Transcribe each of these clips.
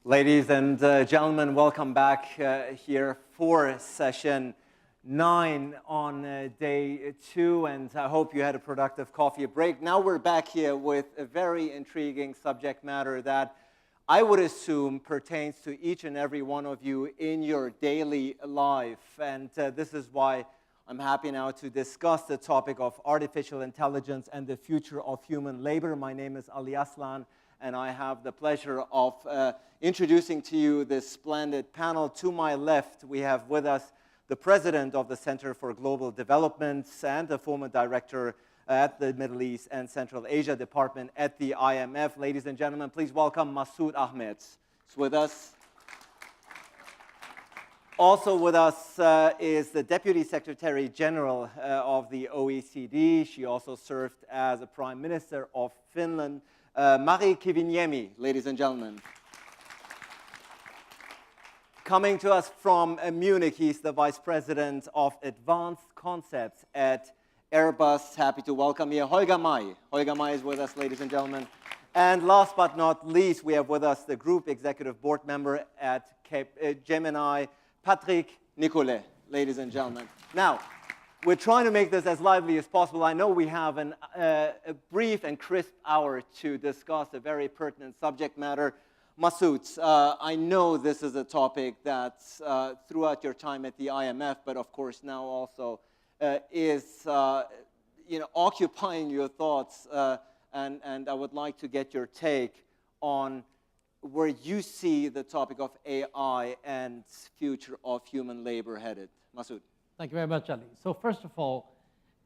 Ladies and gentlemen, welcome back here for session 9 on day 2, and I hope you had a productive coffee break. Now we're back here with a very intriguing subject matter that I would assume pertains to each and every one of you in your daily life, and this is why I'm happy now to discuss the topic of artificial intelligence and the future of human labor. My name is Aslan, and I have the pleasure of introducing to you this splendid panel. To my left, we have with us the president of the Center for Global Development and the former director at the Middle East and Central Asia Department at the IMF. Ladies and gentlemen, please welcome Masood Ahmed. He's with us. Also with us is the Deputy Secretary General of the OECD. She also served as a Prime Minister of Finland. Kiviniemi, ladies and gentlemen. Coming to us from Munich, he's the Vice President of Advanced Concepts at Airbus. Happy to welcome you, Holger. Holger is with us, ladies and gentlemen. And last but not least, we have with us the Group Executive Board Member at Capgemini, Nicolet, ladies and gentlemen. Now, we're trying to make this as lively as possible. I know we have a brief and crisp hour to discuss a very pertinent subject matter. Masood, I know this is a topic that's throughout your time at the IMF, but of course now also is occupying your thoughts, and I would like to get your take on where you see the topic of AI and future of human labor headed. Masood. Thank you very much, Ali. So first of all,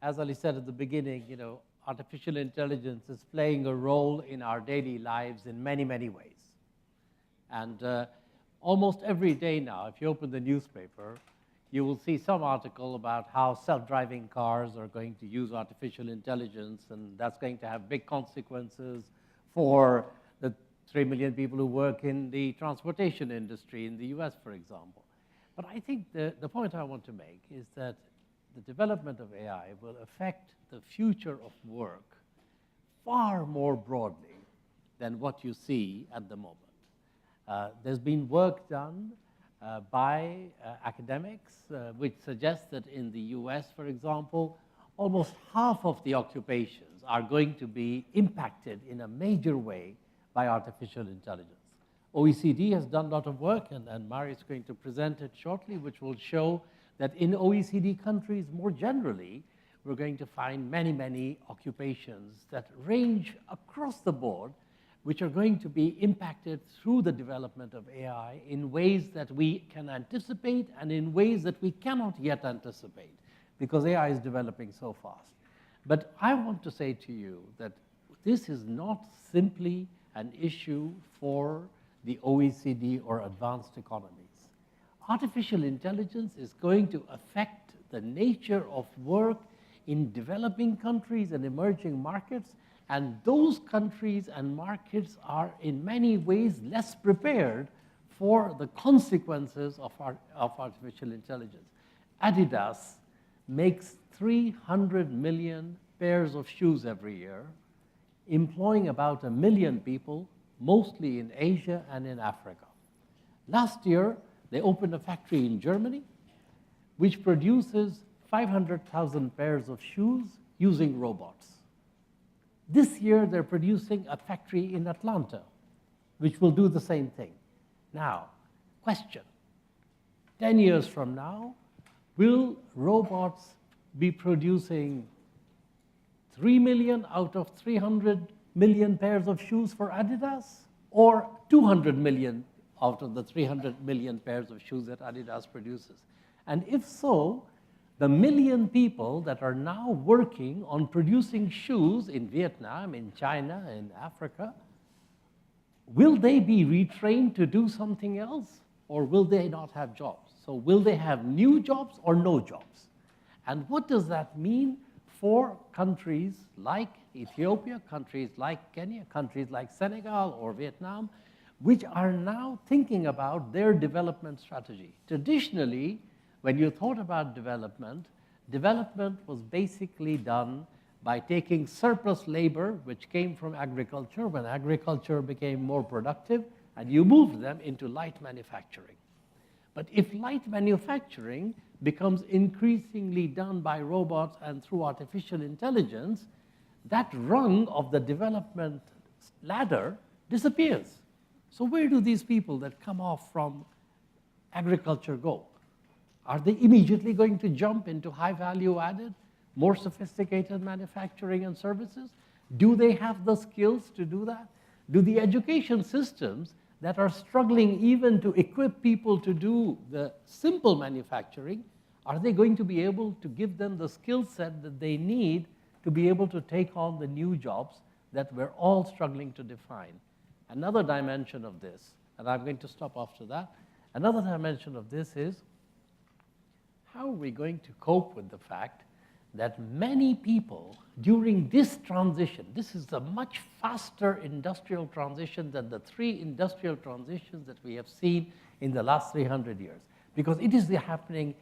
as Ali said at the beginning, artificial intelligence is playing a role in our daily lives in many, many ways. And almost every day now, if you open the newspaper, you will see some article about how self-driving cars are going to use artificial intelligence, and that's going to have big consequences for the 3 million people who work in the transportation industry in the US, for example. But I think the point I want to make is that the development of AI will affect the future of work far more broadly than what you see at the moment. There's been work done by academics which suggests that in the US, for example, almost half of the occupations are going to be impacted in a major way by artificial intelligence. OECD has done a lot of work, and Mari is going to present it shortly, which will show that in OECD countries more generally, we're going to find many, many occupations that range across the board, which are going to be impacted through the development of AI in ways that we can anticipate and in ways that we cannot yet anticipate, because AI is developing so fast. But I want to say to you that this is not simply an issue for the OECD or advanced economies. Artificial intelligence is going to affect the nature of work in developing countries and emerging markets, and those countries and markets are in many ways less prepared for the consequences of artificial intelligence. Adidas makes 300 million pairs of shoes every year, employing about 1 million people, mostly in Asia and in Africa. Last year, they opened a factory in Germany, which produces 500,000 pairs of shoes using robots. This year, they're producing a factory in Atlanta, which will do the same thing. Now, question, 10 years from now, will robots be producing 3 million out of 300 million pairs of shoes for Adidas, or 200 million out of the 300 million pairs of shoes that Adidas produces? And if so, the million people that are now working on producing shoes in Vietnam, in China, in Africa, will they be retrained to do something else, or will they not have jobs? So will they have new jobs or no jobs? And what does that mean for countries like Ethiopia, countries like Kenya, countries like Senegal or Vietnam, which are now thinking about their development strategy? Traditionally, when you thought about development, development was basically done by taking surplus labor, which came from agriculture. When agriculture became more productive, and you move them into light manufacturing. But if light manufacturing becomes increasingly done by robots and through artificial intelligence, that rung of the development ladder disappears. So where do these people that come off from agriculture go? Are they immediately going to jump into high value added, more sophisticated manufacturing and services? Do they have the skills to do that? Do the education systems that are struggling even to equip people to do the simple manufacturing, are they going to be able to give them the skill set that they need to be able to take on the new jobs that we're all struggling to define? Another dimension of this, and I'm going to stop after that, another dimension of this is, how are we going to cope with the fact that many people during this transition, this is a much faster industrial transition than the 3 industrial transitions that we have seen in the last 300 years, because it is happening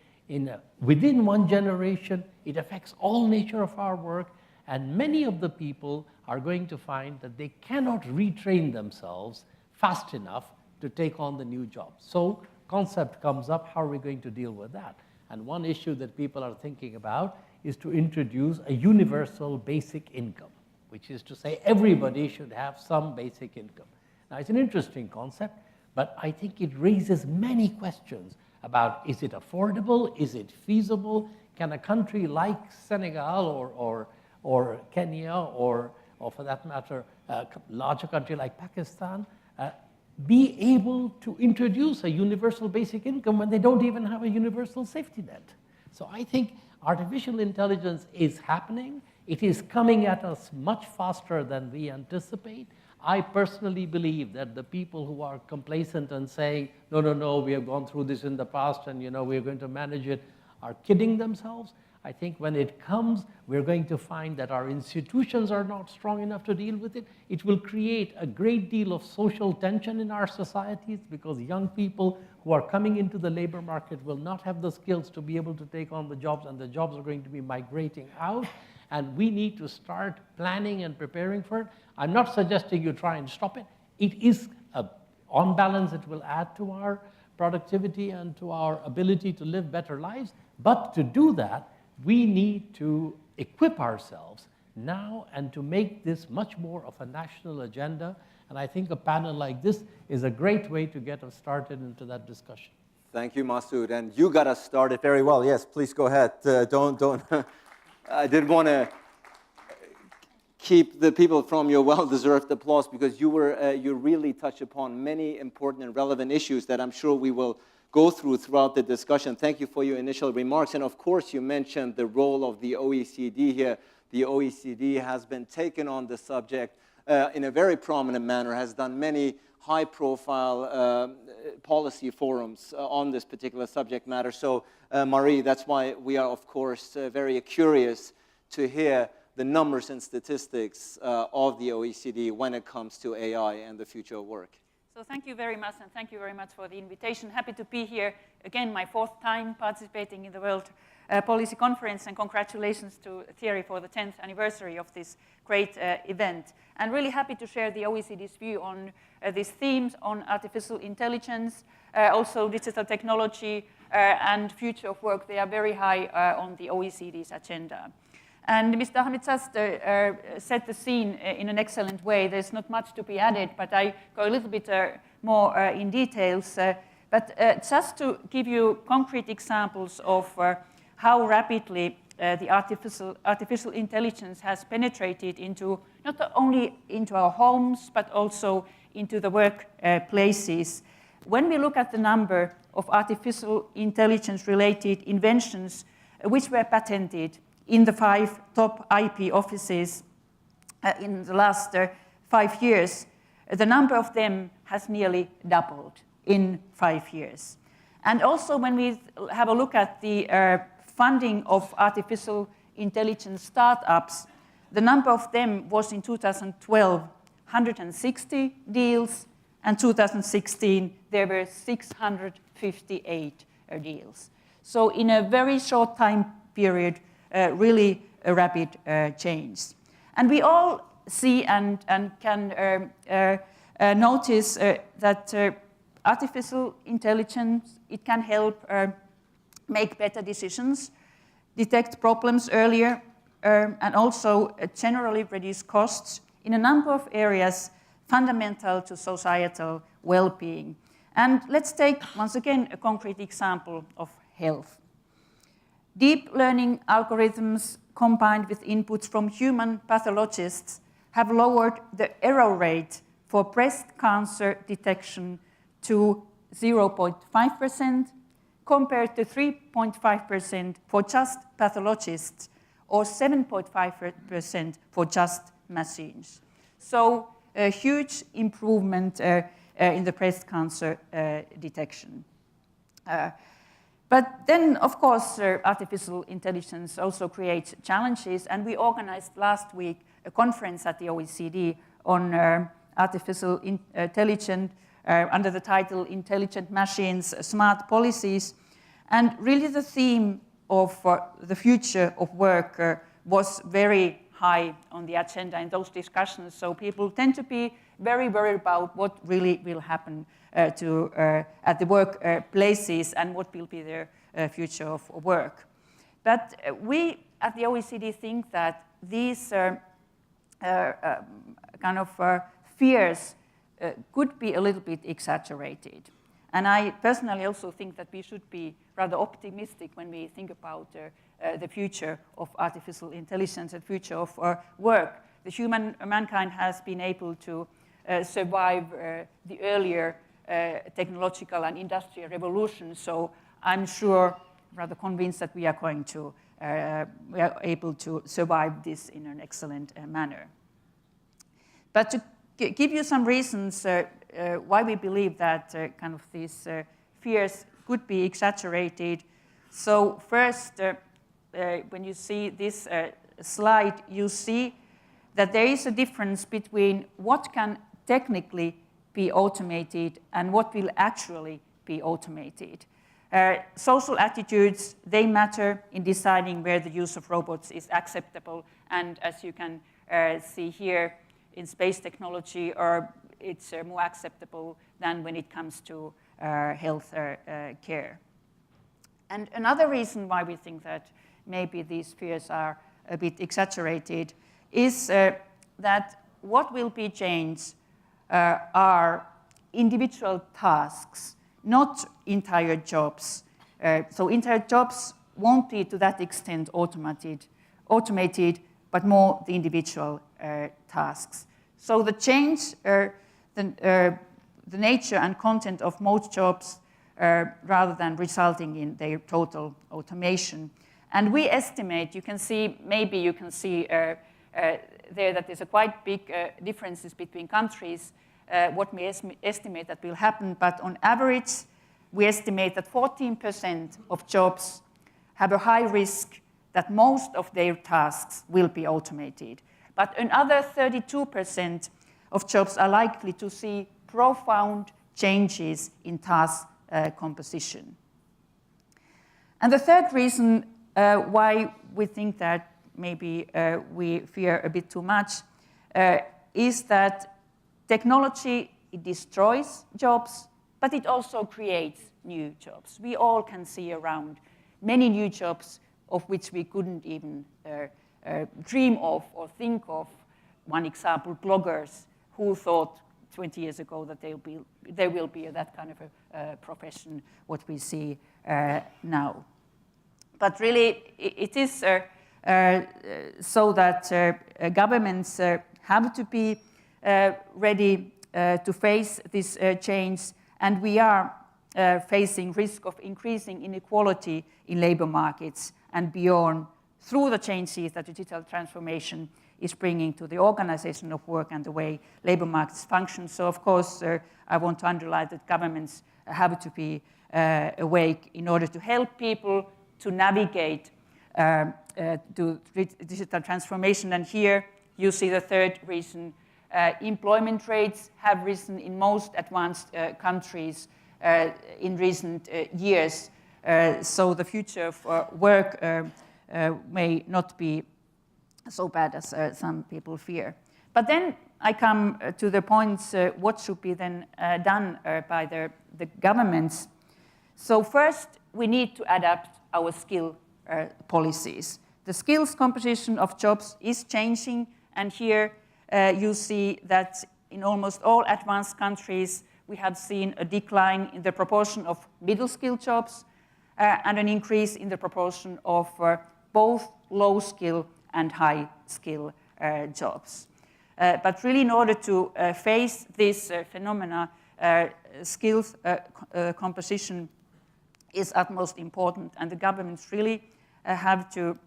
within one generation. It affects all nature of our work, and many of the people are going to find that they cannot retrain themselves fast enough to take on the new jobs. So concept comes up, how are we going to deal with that? And one issue that people are thinking about is to introduce a universal basic income, which is to say everybody should have some basic income. Now, it's an interesting concept, but I think it raises many questions about, is it affordable? Is it feasible? Can a country like Senegal or Kenya or for that matter, a larger country like Pakistan, be able to introduce a universal basic income when they don't even have a universal safety net? So I think artificial intelligence is happening. It is coming at us much faster than we anticipate. I personally believe that the people who are complacent and saying, no, no, no, we have gone through this in the past and we're going to manage it, are kidding themselves. I think when it comes, we're going to find that our institutions are not strong enough to deal with it. It will create a great deal of social tension in our societies because young people who are coming into the labor market will not have the skills to be able to take on the jobs, and the jobs are going to be migrating out. And we need to start planning and preparing for it. I'm not suggesting you try and stop it. It is, on balance, it will add to our productivity and to our ability to live better lives. But to do that, we need to equip ourselves now and to make this much more of a national agenda. And I think a panel like this is a great way to get us started into that discussion. Thank you, Masood. And you got us started very well. Yes, please go ahead. Don't. I did want to keep the people from your well-deserved applause because you really touched upon many important and relevant issues that I'm sure we will go throughout the discussion. Thank you for your initial remarks. And of course, you mentioned the role of the OECD here. The OECD has been taken on the subject in a very prominent manner, has done many high-profile policy forums on this particular subject matter. So, Marie, that's why we are, of course, very curious to hear the numbers and statistics of the OECD when it comes to AI and the future of work. So thank you very much, and thank you very much for the invitation. Happy to be here again, my 4th time participating in the World Policy Conference, and congratulations to Thierry for the 10th anniversary of this great event. And really happy to share the OECD's view on these themes on artificial intelligence, also digital technology, and future of work. They are very high on the OECD's agenda. And Mr. Ahmed just set the scene in an excellent way. There's not much to be added, but I go a little bit more in details. But just to give you concrete examples of how rapidly the artificial intelligence has penetrated into not only into our homes, but also into the workplaces. When we look at the number of artificial intelligence-related inventions which were patented in the 5 top IP offices in the last 5 years, the number of them has nearly doubled in 5 years. And also when we have a look at the funding of artificial intelligence startups, the number of them was in 2012, 160 deals, and 2016, there were 658 deals. So in a very short time period, really a rapid change. And we all see and can notice that artificial intelligence, it can help make better decisions, detect problems earlier, and also generally reduce costs in a number of areas fundamental to societal well-being. And let's take, once again, a concrete example of health. Deep learning algorithms combined with inputs from human pathologists have lowered the error rate for breast cancer detection to 0.5% compared to 3.5% for just pathologists or 7.5% for just machines. So a huge improvement in the breast cancer detection. But then, of course, artificial intelligence also creates challenges, and we organized last week a conference at the OECD on artificial intelligence under the title Intelligent Machines, Smart Policies. And really the theme of the future of work was very high on the agenda in those discussions. So people tend to be very worried about what really will happen at the workplaces and what will be their future of work. But we at the OECD think that these kind of fears could be a little bit exaggerated. And I personally also think that we should be rather optimistic when we think about the future of artificial intelligence, the future of work. Mankind has been able to survive the earlier technological and industrial revolution. So I'm sure, rather convinced that we are able to survive this in an excellent manner. But to give you some reasons why we believe that kind of these fears could be exaggerated. So first, when you see this slide, you see that there is a difference between what can technically be automated and what will actually be automated. Social attitudes, they matter in deciding where the use of robots is acceptable. And as you can see here, in space technology, it's more acceptable than when it comes to health care. And another reason why we think that maybe these fears are a bit exaggerated is that what will be changed are individual tasks, not entire jobs. So entire jobs won't be to that extent automated, but more the individual tasks. So the change, the nature and content of most jobs rather than resulting in their total automation. And we estimate, you can see there that there's a quite big differences between countries, what we estimate that will happen. But on average, we estimate that 14% of jobs have a high risk that most of their tasks will be automated. But another 32% of jobs are likely to see profound changes in task composition. And the third reason why we think that maybe we fear a bit too much is that technology, it destroys jobs, but it also creates new jobs. We all can see around many new jobs of which we couldn't even dream of or think of. One example, bloggers, who thought 20 years ago that there will be that kind of a profession, what we see now. But really, it is so that governments have to be ready to face this change, and we are facing risk of increasing inequality in labor markets and beyond through the changes that digital transformation is bringing to the organization of work and the way labor markets function. So, of course, I want to underline that governments have to be awake in order to help people to navigate to digital transformation. And here you see the third reason. Employment rates have risen in most advanced countries in recent years. So the future of work may not be so bad as some people fear. But then I come to the points, what should be then done by the governments. So first, we need to adapt our skill policies. The skills composition of jobs is changing, and here you see that in almost all advanced countries, we have seen a decline in the proportion of middle-skill jobs and an increase in the proportion of both low-skill and high-skill jobs. But really, in order to face this phenomena, skills composition is utmost important, and the governments really have to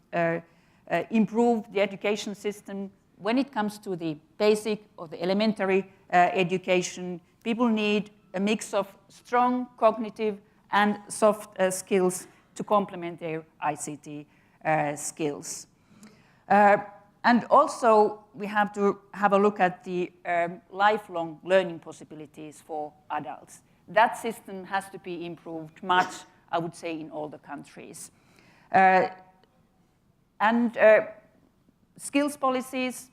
improve the education system. When it comes to the basic or the elementary education, people need a mix of strong cognitive and soft skills to complement their ICT skills. And also, we have to have a look at the lifelong learning possibilities for adults. That system has to be improved much, I would say, in all the countries. Skills policies,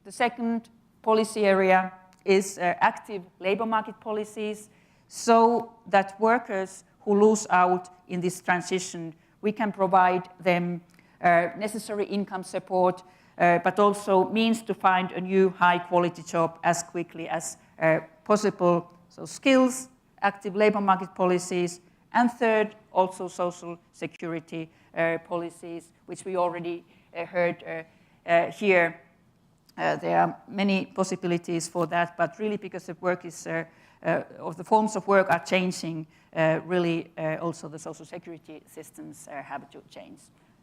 the second policy area is active labor market policies, so that workers who lose out in this transition, we can provide them necessary income support, but also means to find a new high-quality job as quickly as possible. So skills, active labor market policies, and third, also social security policies, which we already heard here. There are many possibilities for that, but really because the work is, or the forms of work are changing, really also the social security systems have to change.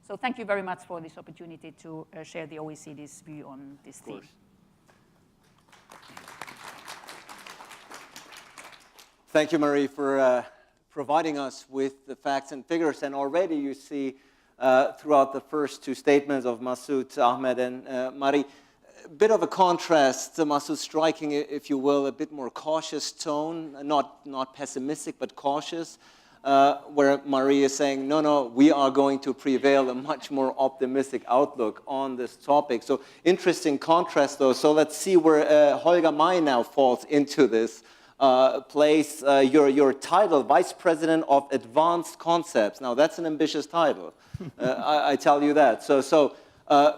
So thank you very much for this opportunity to share the OECD's view on this theme. Thank you, Marie, for providing us with the facts and figures. And already you see throughout the first two statements of Masood, Ahmed, and Marie, a bit of a contrast. Masood striking, if you will, a bit more cautious tone, not pessimistic, but cautious, where Marie is saying, no, we are going to prevail a much more optimistic outlook on this topic. So interesting contrast, though. So let's see where Holger now falls into this place. Your title, Vice President of Advanced Concepts. Now, that's an ambitious title. I tell you that. So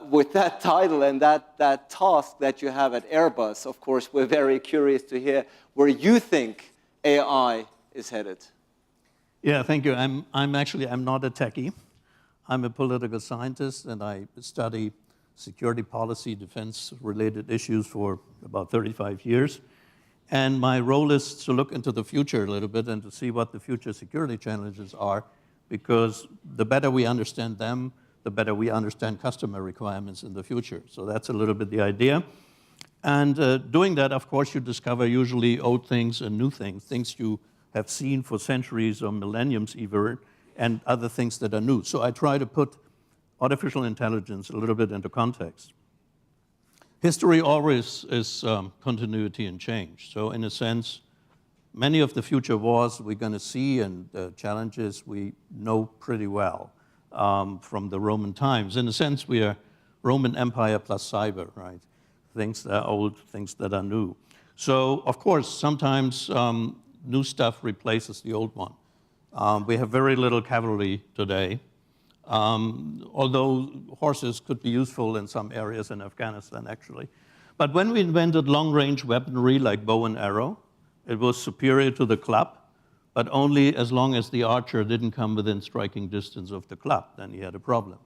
with that title and that task that you have at Airbus, of course, we're very curious to hear where you think AI is headed. Yeah, thank you. I'm not a techie. I'm a political scientist, and I study security policy, defense-related issues for about 35 years. And my role is to look into the future a little bit and to see what the future security challenges are, because the better we understand them, the better we understand customer requirements in the future. So that's a little bit the idea. And doing that, of course, you discover usually old things and new things, things you have seen for centuries or millenniums even, and other things that are new. So I try to put artificial intelligence a little bit into context. History always is continuity and change. So in a sense, many of the future wars we're going to see and challenges we know pretty well from the Roman times. In a sense, we are Roman Empire plus cyber, right? Things that are old, things that are new. So, of course, sometimes new stuff replaces the old one. We have very little cavalry today, although horses could be useful in some areas in Afghanistan, actually. But when we invented long-range weaponry like bow and arrow, it was superior to the club, but only as long as the archer didn't come within striking distance of the club, then he had a problem.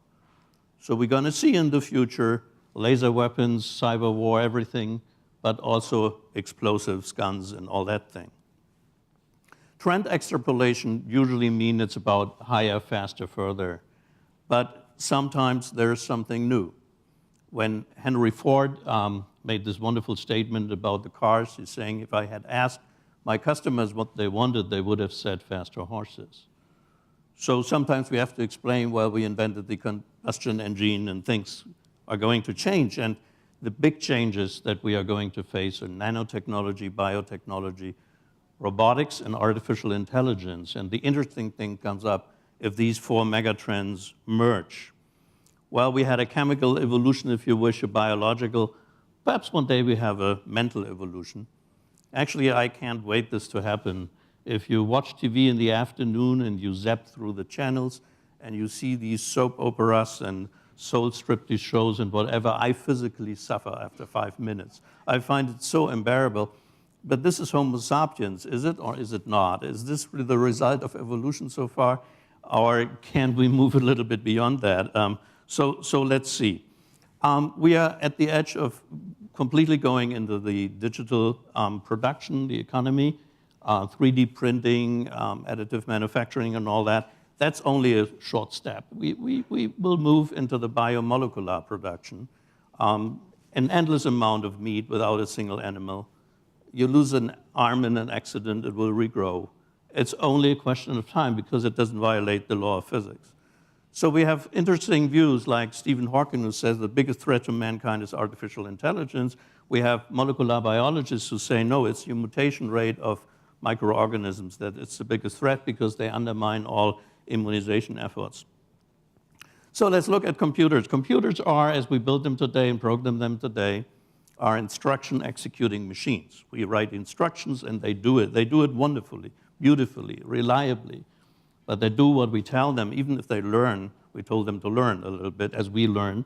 So we're going to see in the future laser weapons, cyber war, everything, but also explosives, guns, and all that thing. Trend extrapolation usually means it's about higher, faster, further, but sometimes there's something new. When Henry Ford made this wonderful statement about the cars, he's saying, if I had asked my customers what they wanted, they would have said faster horses. So sometimes we have to explain, well, we invented the combustion engine and things are going to change. And the big changes that we are going to face are nanotechnology, biotechnology, robotics, and artificial intelligence. And the interesting thing comes up if these four megatrends merge. Well, we had a chemical evolution, if you wish, a biological, perhaps one day we have a mental evolution. Actually, I can't wait this to happen. If you watch TV in the afternoon and you zap through the channels and you see these soap operas and soul striptease shows and whatever, I physically suffer after 5 minutes. I find it so unbearable. But this is Homo sapiens, is it or is it not? Is this really the result of evolution so far? Or can we move a little bit beyond that? So let's see. We are at the edge of completely going into the digital production, the economy, 3D printing, additive manufacturing and all that. That's only a short step. We will move into the biomolecular production, an endless amount of meat without a single animal. You lose an arm in an accident, it will regrow. It's only a question of time because it doesn't violate the law of physics. So we have interesting views like Stephen Hawking, who says the biggest threat to mankind is artificial intelligence. We have molecular biologists who say, no, it's the mutation rate of microorganisms that it's the biggest threat because they undermine all immunization efforts. So let's look at computers. Computers are, as we build them today and program them today, are instruction executing machines. We write instructions and they do it. They do it wonderfully, beautifully, reliably. But they do what we tell them, even if they learn. We told them to learn a little bit as we learn.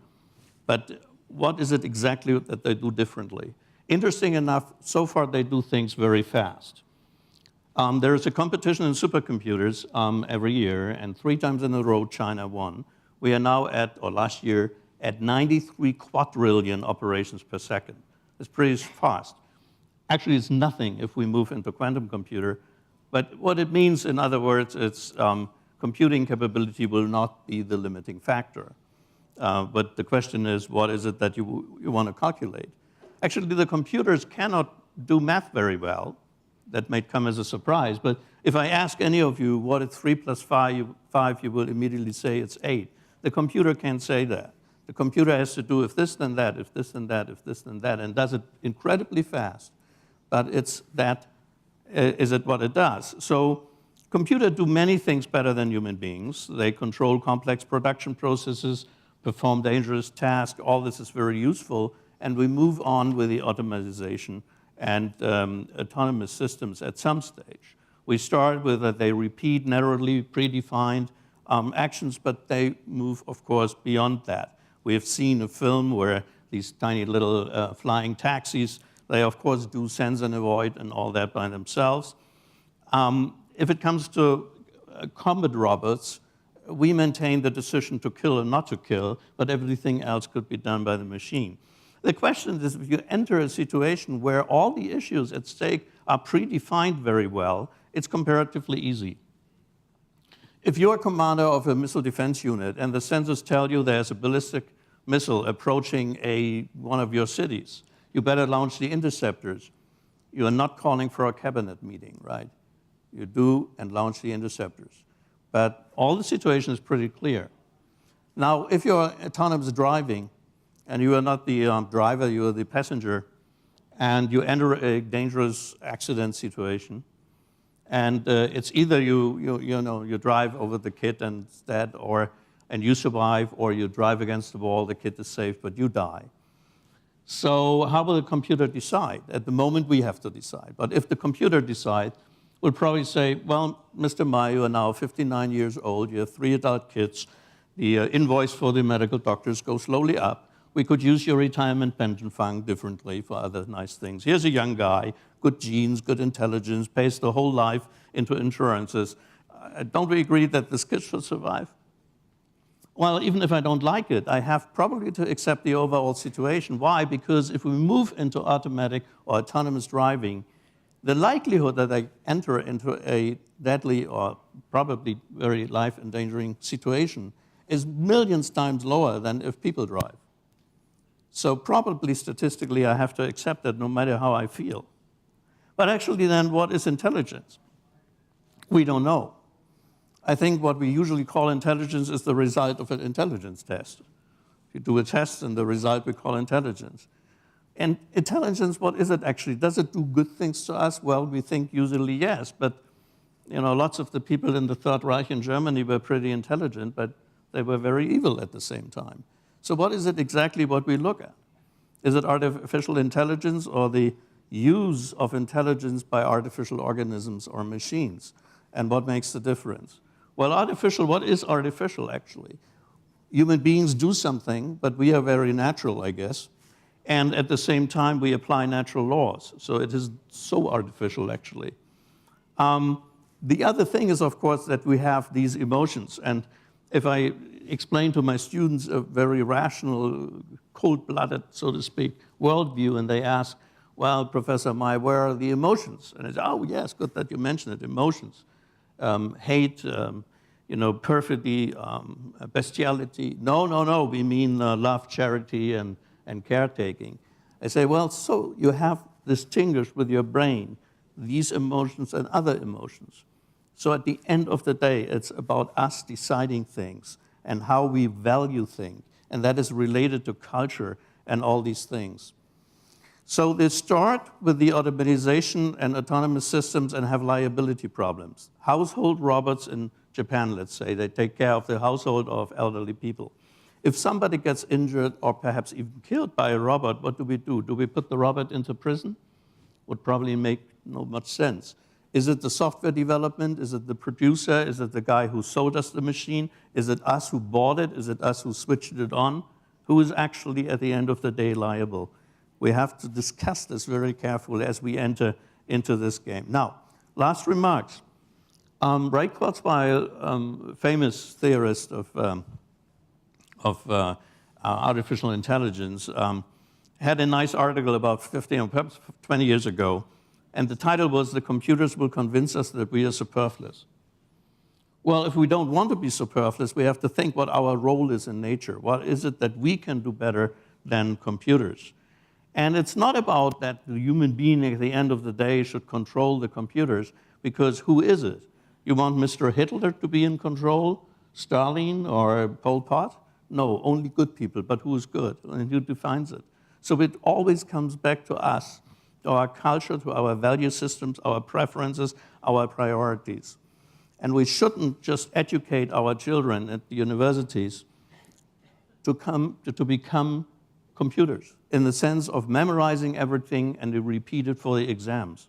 But what is it exactly that they do differently? Interesting enough, so far they do things very fast. There is a competition in supercomputers every year, and 3 times in a row China won. We are now at, or last year, at 93 quadrillion operations per second. It's pretty fast. Actually, it's nothing if we move into quantum computer. But what it means, in other words, it's computing capability will not be the limiting factor. But the question is, what is it that you want to calculate? Actually, the computers cannot do math very well. That might come as a surprise. But if I ask any of you what is 3 plus 5, you will immediately say it's 8. The computer can't say that. The computer has to do if this, then that, if this, then that, if this, then that, and does it incredibly fast. But it's that, is it what it does? So computers do many things better than human beings. They control complex production processes, perform dangerous tasks. All this is very useful. And we move on with the automatization and autonomous systems at some stage. We start with that they repeat narrowly predefined actions, but they move, of course, beyond that. We have seen a film where these tiny little flying taxis, they of course do sense and avoid and all that by themselves. If it comes to combat robots, we maintain the decision to kill or not to kill, but everything else could be done by the machine. The question is, if you enter a situation where all the issues at stake are predefined very well, it's comparatively easy. If you're a commander of a missile defense unit and the sensors tell you there's a ballistic missile approaching one of your cities, you better launch the interceptors. You are not calling for a cabinet meeting, right? You do and launch the interceptors. But all the situation is pretty clear. Now, if you're autonomous driving and you are not the driver, you are the passenger, and you enter a dangerous accident situation, and it's either you drive over the kid and it's dead, and you survive, or you drive against the wall, the kid is safe, but you die. So how will the computer decide? At the moment, we have to decide. But if the computer decides, we'll probably say, well, Mr. Ma, you are now 59 years old, you have 3 adult kids, the invoice for the medical doctors goes slowly up. We could use your retirement pension fund differently for other nice things. Here's a young guy, good genes, good intelligence, pays the whole life into insurances. Don't we agree that this kid should survive? Well, even if I don't like it, I have probably to accept the overall situation. Why? Because if we move into automatic or autonomous driving, the likelihood that I enter into a deadly or probably very life-endangering situation is millions times lower than if people drive. So probably statistically, I have to accept that no matter how I feel. But actually then, what is intelligence? We don't know. I think what we usually call intelligence is the result of an intelligence test. You do a test and the result we call intelligence. And intelligence, what is it actually? Does it do good things to us? Well, we think usually yes, but lots of the people in the Third Reich in Germany were pretty intelligent, but they were very evil at the same time. So what is it exactly what we look at? Is it artificial intelligence or the use of intelligence by artificial organisms or machines? And what makes the difference? Well, what is artificial, actually? Human beings do something, but we are very natural, I guess. And at the same time, we apply natural laws. So it is so artificial, actually. The other thing is, of course, that we have these emotions. And if I explain to my students a very rational, cold-blooded, so to speak, worldview, and they ask, well, Professor Mai, where are the emotions? And I say, oh, yes, good that you mentioned it, emotions. Hate, perfidy, bestiality. No, we mean love, charity, and caretaking. I say, well, so you have distinguished with your brain these emotions and other emotions. So at the end of the day, it's about us deciding things and how we value things, and that is related to culture and all these things. So they start with the automatization and autonomous systems and have liability problems. Household robots in Japan, let's say, they take care of the household of elderly people. If somebody gets injured or perhaps even killed by a robot, what do? Do we put the robot into prison? Would probably make no much sense. Is it the software development? Is it the producer? Is it the guy who sold us the machine? Is it us who bought it? Is it us who switched it on? Who is actually, at the end of the day, liable? We have to discuss this very carefully as we enter into this game. Now, last remarks. Ray Kurzweil, famous theorist of artificial intelligence, had a nice article about 15 or perhaps 20 years ago, and the title was, "The Computers Will Convince Us That We Are Superfluous." Well, if we don't want to be superfluous, we have to think what our role is in nature. What is it that we can do better than computers? And it's not about that the human being at the end of the day should control the computers, because who is it? You want Mr. Hitler to be in control, Stalin or Pol Pot? No, only good people, but who is good and who defines it? So it always comes back to us, to our culture, to our value systems, our preferences, our priorities. And we shouldn't just educate our children at the universities to become computers, in the sense of memorizing everything and to repeat it for the exams.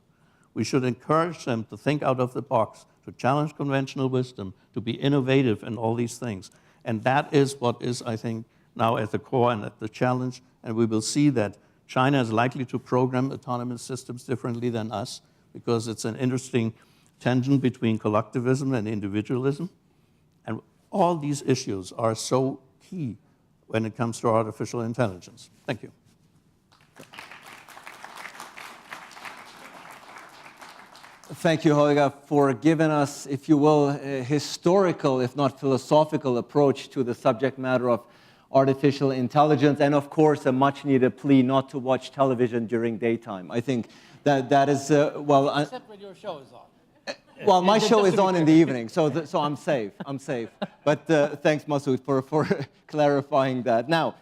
We should encourage them to think out of the box, to challenge conventional wisdom, to be innovative in all these things. And that is what is, I think, now at the core and at the challenge. And we will see that China is likely to program autonomous systems differently than us, because it's an interesting tension between collectivism and individualism. And all these issues are so key when it comes to artificial intelligence. Thank you. Thank you, Holger, for giving us, if you will, a historical, if not philosophical, approach to the subject matter of artificial intelligence, and of course, a much-needed plea not to watch television during daytime. I think that is, well... Except when your show is on. Well, my show is on in the evening, so I'm safe. I'm safe. But thanks, Masood, for clarifying that. Now,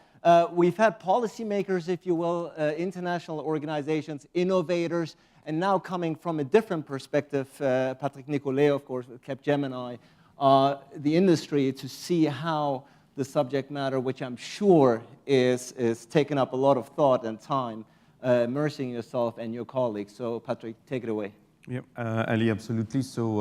we've had policymakers, if you will, international organizations, innovators, and now coming from a different perspective, Patrick Nicolet, of course, with Capgemini, the industry, to see how the subject matter, which I'm sure is taking up a lot of thought and time, immersing yourself and your colleagues. So, Patrick, take it away. Yeah, Ali, absolutely. So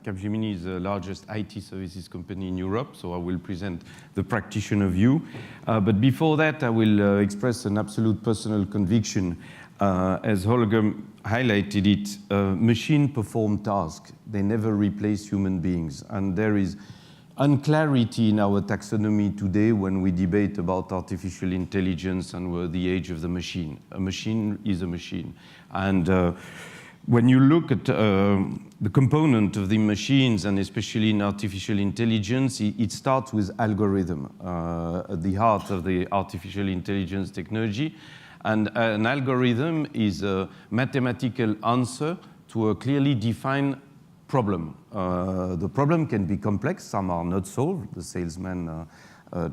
Capgemini is the largest IT services company in Europe, so I will present the practitioner view. But before that, I will express an absolute personal conviction. As Holger highlighted it, machine perform tasks. They never replace human beings. And there is unclarity in our taxonomy today when we debate about artificial intelligence and the age of the machine. A machine is a machine. And when you look at the component of the machines, and especially in artificial intelligence, it starts with algorithm at the heart of the artificial intelligence technology. And an algorithm is a mathematical answer to a clearly defined problem. The problem can be complex. Some are not solved. The salesman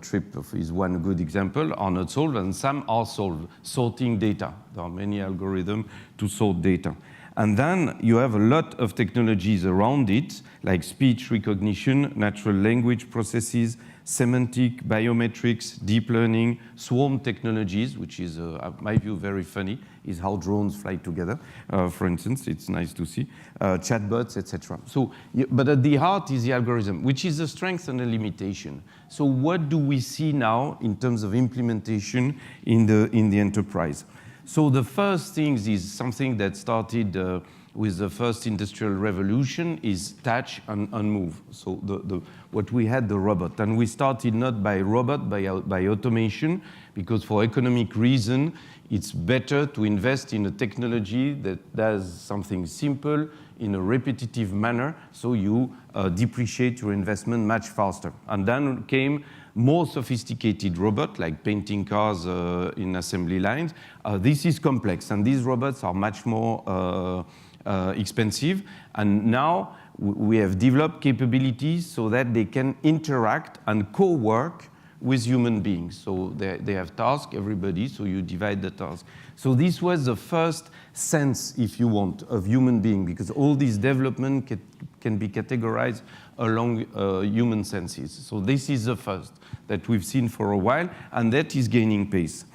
trip is one good example, are not solved, and some are solved. Sorting data. There are many algorithms to sort data. And then you have a lot of technologies around it, like speech recognition, natural language processes, semantic, biometrics, deep learning, swarm technologies, which is, in my view, very funny, is how drones fly together, for instance. It's nice to see. Chatbots, etc. So, but at the heart is the algorithm, which is a strength and a limitation. So what do we see now in terms of implementation in the enterprise? So the first thing is something that started with the first industrial revolution is touch and move. So what we had, the robot. And we started not by robot, by automation, because for economic reason, it's better to invest in a technology that does something simple in a repetitive manner, so you depreciate your investment much faster. And then came more sophisticated robots, like painting cars in assembly lines. This is complex, and these robots are much more expensive. And now we have developed capabilities so that they can interact and co-work with human beings. So they have tasks, everybody, so you divide the task. So this was the first sense, if you want, of human being, because all these development can be categorized along human senses. So this is the first that we've seen for a while, and that is gaining pace.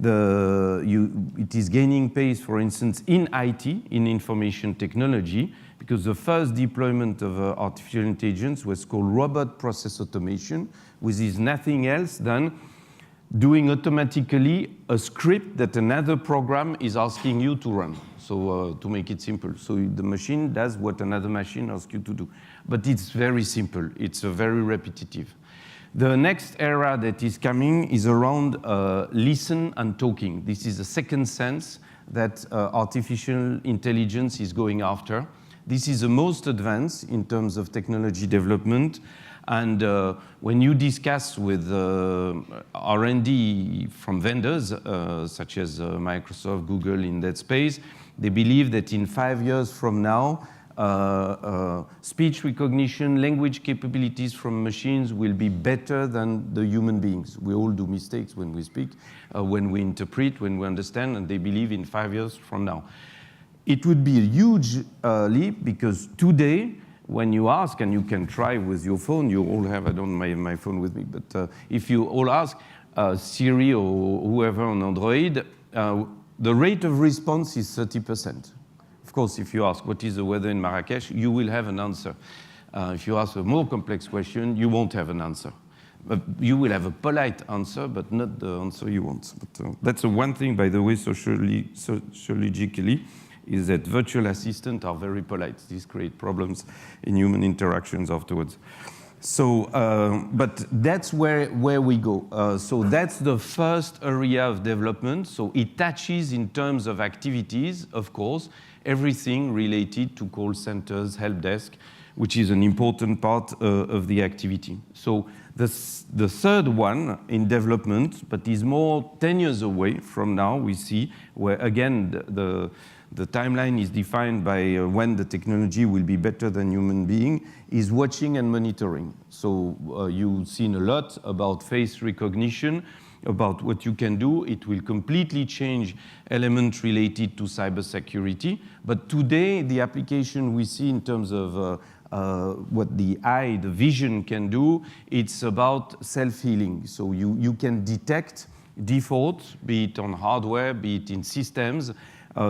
It is gaining pace, for instance, in IT, in information technology, because the first deployment of artificial intelligence was called robot process automation, which is nothing else than doing automatically a script that another program is asking you to run. So to make it simple. So the machine does what another machine asks you to do. But it's very simple. It's very repetitive. The next era that is coming is around listen and talking. This is the second sense that artificial intelligence is going after. This is the most advanced in terms of technology development. And when you discuss with R&D from vendors, such as Microsoft, Google in that space, they believe that in 5 years from now, speech recognition, language capabilities from machines will be better than the human beings. We all do mistakes when we speak, when we interpret, when we understand, and they believe in 5 years from now. It would be a huge leap, because today, when you ask, and you can try with your phone, you all have, I don't have my phone with me, but if you all ask Siri or whoever on Android, the rate of response is 30%. Of course, if you ask what is the weather in Marrakesh, you will have an answer. If you ask a more complex question, you won't have an answer. But you will have a polite answer, but not the answer you want. But that's one thing, by the way, sociologically, is that virtual assistants are very polite. These create problems in human interactions afterwards. So, but that's where we go. So that's the first area of development. So it touches in terms of activities, of course, everything related to call centers, help desk, which is an important part of the activity. So the third one in development, but is more 10 years away from now, we see, where again, the timeline is defined by when the technology will be better than human being, is watching and monitoring. So you've seen a lot about face recognition, about what you can do. It will completely change elements related to cybersecurity. But today, the application we see in terms of what the eye, the vision can do, it's about self-healing. So you can detect defaults, be it on hardware, be it in systems,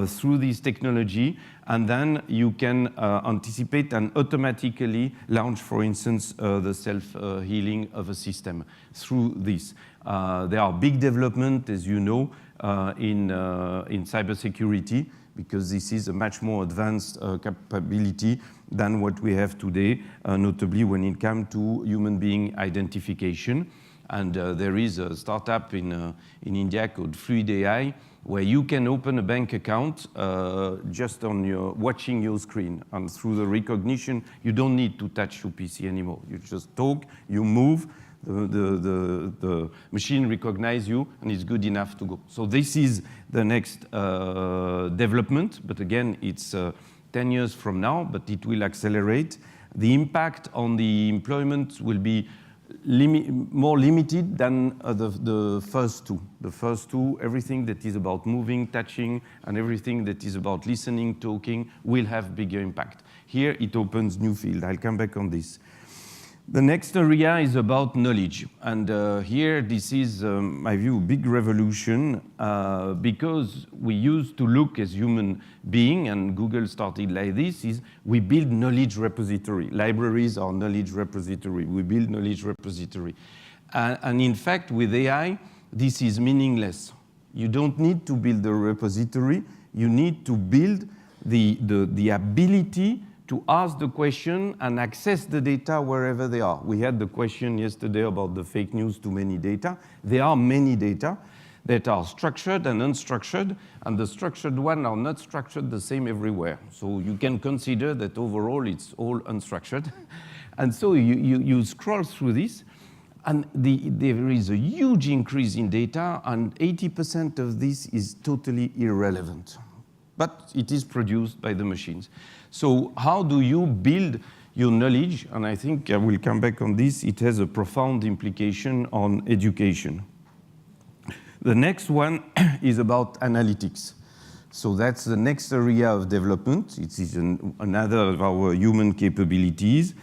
through this technology, and then you can anticipate and automatically launch, for instance, the self-healing of a system through this. There are big developments, as you know, in cybersecurity, because this is a much more advanced capability than what we have today, notably when it comes to human being identification. And there is a startup in India called Fluid AI, where you can open a bank account just on watching your screen. And through the recognition, you don't need to touch your PC anymore. You just talk, you move, the machine recognizes you, and it's good enough to go. So this is the next development. But again, it's 10 years from now, but it will accelerate. The impact on the employment will be more limited than the first two. The first two, everything that is about moving, touching, and everything that is about listening, talking, will have bigger impact. Here, it opens new field. I'll come back on this. The next area is about knowledge. And here, this is, my view, a big revolution because we used to look as human beings, and Google started like this, is we build knowledge repository. Libraries are knowledge repository. We build knowledge repository. And in fact, with AI, this is meaningless. You don't need to build a repository. You need to build the ability to ask the question and access the data wherever they are. We had the question yesterday about the fake news, too many data. There are many data that are structured and unstructured, and the structured ones are not structured the same everywhere. So you can consider that overall it's all unstructured. And so you scroll through this, and there is a huge increase in data, and 80% of this is totally irrelevant. But it is produced by the machines. So how do you build your knowledge? And I think I will come back on this. It has a profound implication on education. The next one is about analytics. So that's the next area of development. It is another of our human capabilities.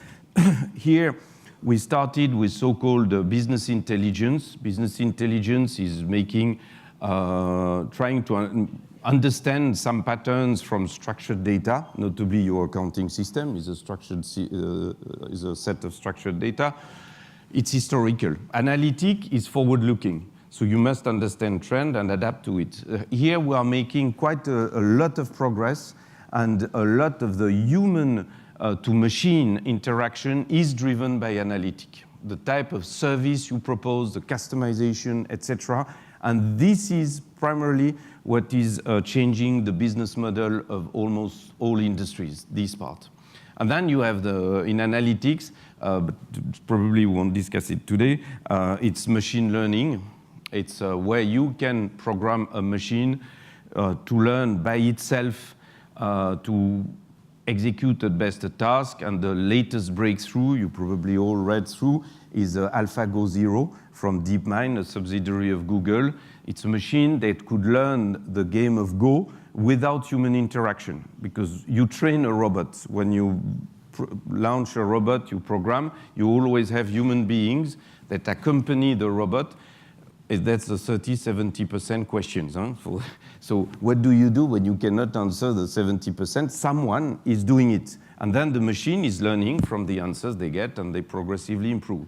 Here, we started with so-called business intelligence. Business intelligence is trying to understand some patterns from structured data, notably your accounting system is a set of structured data. It's historical. Analytic is forward-looking, so you must understand trend and adapt to it. Here we are making quite a lot of progress, and a lot of the human to machine interaction is driven by analytic. The type of service you propose, the customization, etc. And this is primarily what is changing the business model of almost all industries, this part. And then you have in analytics, but probably we won't discuss it today, it's machine learning. It's where you can program a machine to learn by itself to execute at best a task, and the latest breakthrough, you probably all read through, is AlphaGo Zero from DeepMind, a subsidiary of Google. It's a machine that could learn the game of Go without human interaction, because you train a robot. When you launch a robot, you program, you always have human beings that accompany the robot. That's the 30–70% questions. Huh? So what do you do when you cannot answer the 70%? Someone is doing it. And then the machine is learning from the answers they get, and they progressively improve.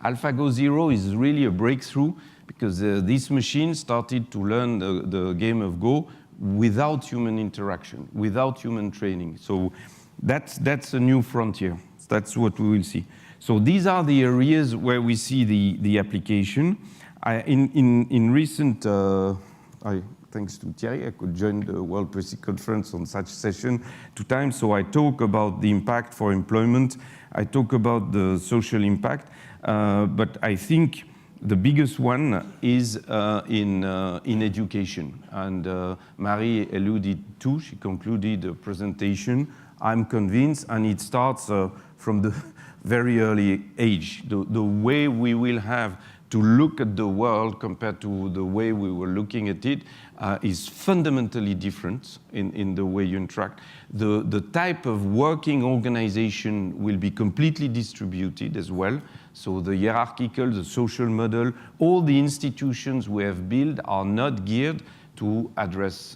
AlphaGo Zero is really a breakthrough, because this machine started to learn the game of Go without human interaction, without human training. So that's a new frontier. That's what we will see. So these are the areas where we see the application. In recent, thanks to Thierry, I could join the World Policy Conference on such session 2 times. So I talk about the impact for employment. I talk about the social impact. But I think the biggest one is in education. And Marie alluded to, she concluded the presentation. I'm convinced, and it starts from the very early age. The way we will have to look at the world compared to the way we were looking at it is fundamentally different in the way you interact. The type of working organization will be completely distributed as well. So the hierarchical, the social model, all the institutions we have built are not geared to address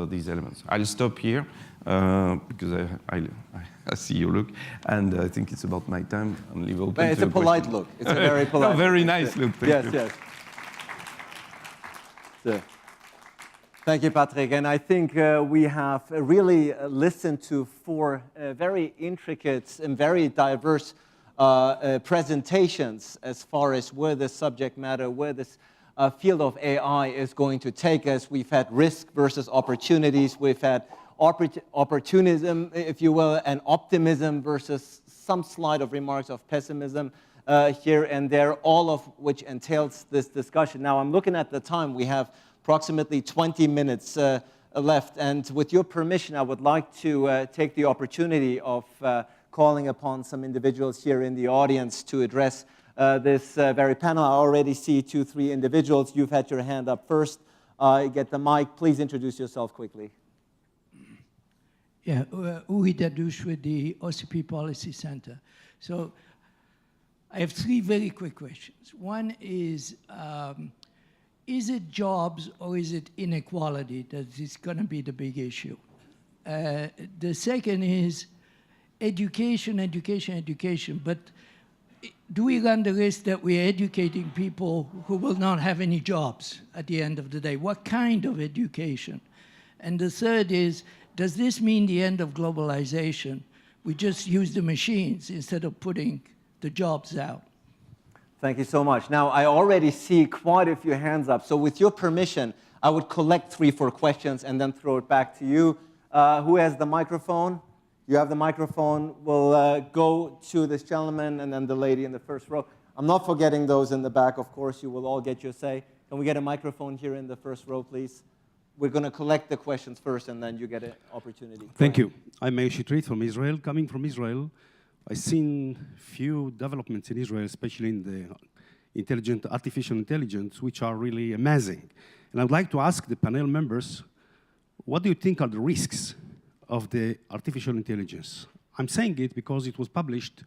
these elements. I'll stop here because I see your look, and I think it's about my time. And leave open. But it's a polite look. It's a very polite. No, very nice look. Thank you. Yes. So, thank you, Patrick. And I think we have really listened to 4 very intricate and very diverse presentations as far as where the subject matter, where this field of AI is going to take us. We've had risk versus opportunities. We've had opportunism, if you will, and optimism versus some slide of remarks of pessimism here and there, all of which entails this discussion. Now, I'm looking at the time. We have approximately 20 minutes left, and with your permission, I would like to take the opportunity of calling upon some individuals here in the audience to address this very panel. I already see 2–3 individuals. You've had your hand up first. Get the mic. Please introduce yourself quickly. Yeah, Uwe Dadouche with the OCP Policy Center. So I have three very quick questions. One is it jobs or is it inequality that is going to be the big issue? The second is education, education, education. But do we run the risk that we're educating people who will not have any jobs at the end of the day? What kind of education? And the third is, does this mean the end of globalization? We just use the machines instead of putting the jobs out. Thank you so much. Now, I already see quite a few hands up. So with your permission, I would collect 3, 4 questions and then throw it back to you. Who has the microphone? You have the microphone. We'll go to this gentleman and then the lady in the first row. I'm not forgetting those in the back, of course. You will all get your say. Can we get a microphone here in the first row, please? We're going to collect the questions first, and then you get an opportunity. Thank you. I'm Meir from Israel. Coming from Israel, I've seen few developments in Israel, especially in the artificial intelligence, which are really amazing. And I'd like to ask the panel members, what do you think are the risks of the artificial intelligence? I'm saying it because it was published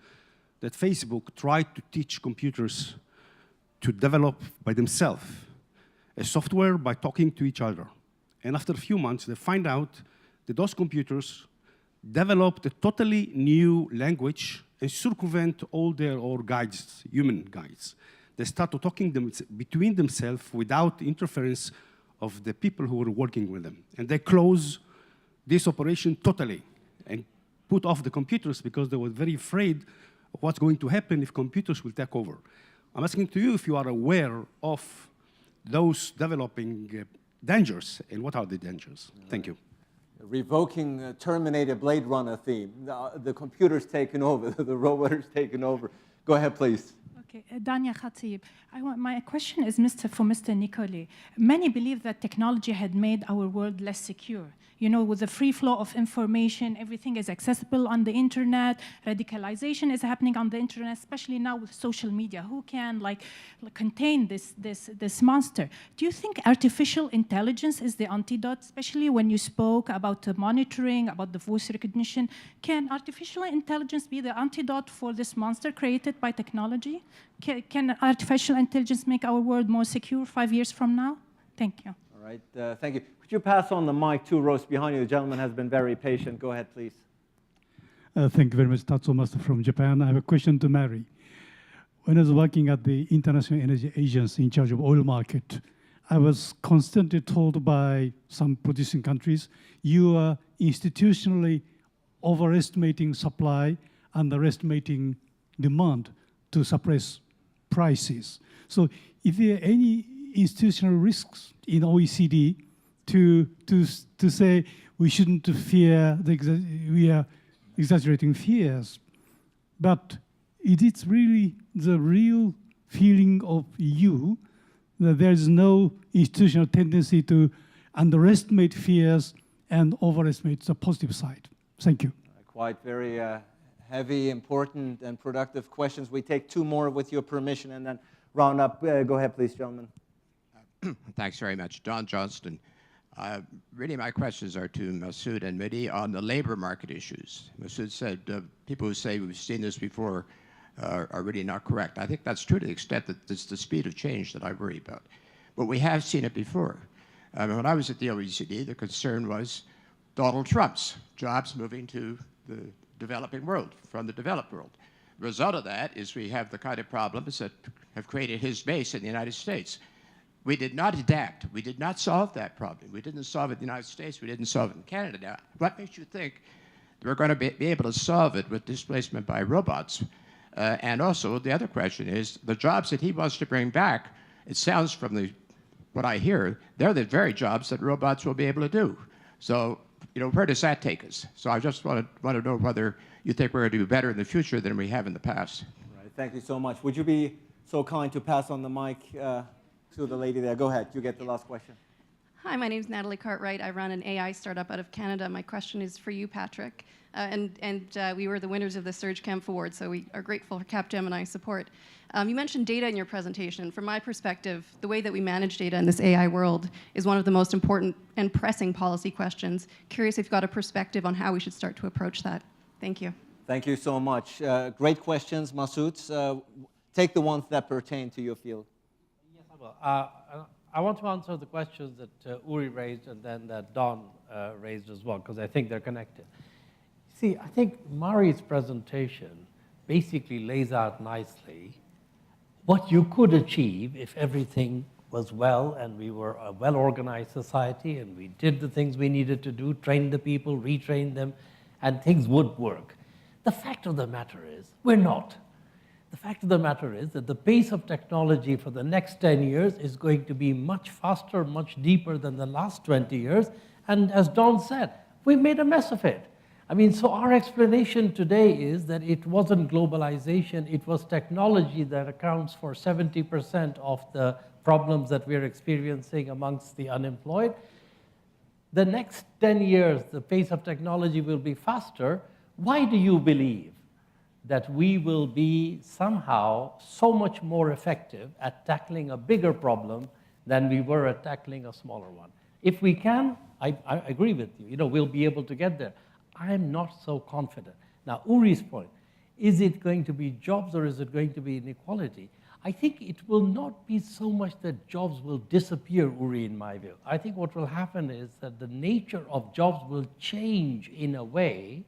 that Facebook tried to teach computers to develop by themselves a software by talking to each other. And after a few months, they find out that those computers developed a totally new language and circumvent all their guides, human guides. They start talking between themselves without interference of the people who were working with them. And they close this operation totally and put off the computers because they were very afraid of what's going to happen if computers will take over. I'm asking to you if you are aware of those developing dangers, and what are the dangers? Thank you. Revoking Terminator Blade Runner theme. The computer's taken over, the robot's taken over. Go ahead, please. Okay, Dania Khatib. My question is for Mr. Nicolet. Many believe that technology had made our world less secure. You know, with the free flow of information, everything is accessible on the internet. Radicalization is happening on the internet, especially now with social media. Who can contain this monster? Do you think artificial intelligence is the antidote, especially when you spoke about the monitoring, about the voice recognition? Can artificial intelligence be the antidote for this monster created by technology? Can artificial intelligence make our world more secure 5 years from now? Thank you. All right, thank you. Could you pass on the mic 2 rows behind you? The gentleman has been very patient. Go ahead, please. Thank you very much, Tatsuo Master from Japan. I have a question to Mary. When I was working at the International Energy Agency in charge of oil market, I was constantly told by some producing countries, you are institutionally overestimating supply, underestimating demand to suppress prices. So if there are any institutional risks in OECD to say we shouldn't fear, we are exaggerating fears, but it is really the real feeling of you that there is no institutional tendency to underestimate fears and overestimate the positive side. Thank you. Quite very heavy, important, and productive questions. We take 2 more with your permission and then round up. Go ahead, please, gentlemen. Thanks very much. Don Johnston. Really, my questions are to Masood and Mehdi on the labor market issues. Masood said people who say we've seen this before are really not correct. I think that's true to the extent that it's the speed of change that I worry about. But we have seen it before. When I was at the OECD, the concern was Donald Trump's jobs moving to the developing world from the developed world. The result of that is we have the kind of problems that have created his base in the United States. We did not adapt. We did not solve that problem. We didn't solve it in the United States. We didn't solve it in Canada. Now, what makes you think that we're going to be able to solve it with displacement by robots? And also, the other question is, the jobs that he wants to bring back, it sounds from what I hear, they're the very jobs that robots will be able to do. So, you know, where does that take us? So I just want to know whether you think we're going to do better in the future than we have in the past. All right, thank you so much. Would you be so kind to pass on the mic to the lady there? Go ahead. You get the last question. Hi, my name is Natalie Cartwright. I run an AI startup out of Canada. My question is for you, Patrick. We were the winners of the Surge Camp Award, so we are grateful for Capgemini support. You mentioned data in your presentation. From my perspective, the way that we manage data in this AI world is one of the most important and pressing policy questions. Curious if you've got a perspective on how we should start to approach that. Thank you. Thank you so much. Great questions, Masood. take the ones that pertain to your field. Yes, I will. I want to answer the questions that Uri raised and then that Don raised as well, because I think they're connected. See, I think Mari's presentation basically lays out nicely what you could achieve if everything was well and we were a well-organized society and we did the things we needed to do, train the people, retrain them, and things would work. The fact of the matter is, we're not. The fact of the matter is that the pace of technology for the next 10 years is going to be much faster, much deeper than the last 20 years. And as Don said, we made a mess of it. I mean, so our explanation today is that it wasn't globalization, it was technology that accounts for 70% of the problems that we're experiencing amongst the unemployed. The next 10 years, the pace of technology will be faster. Why do you believe that we will be somehow so much more effective at tackling a bigger problem than we were at tackling a smaller one? If we can, I agree with you. We'll be able to get there. I'm not so confident. Now, Uri's point, is it going to be jobs or is it going to be inequality? I think it will not be so much that jobs will disappear, Uri, in my view. I think what will happen is that the nature of jobs will change in a way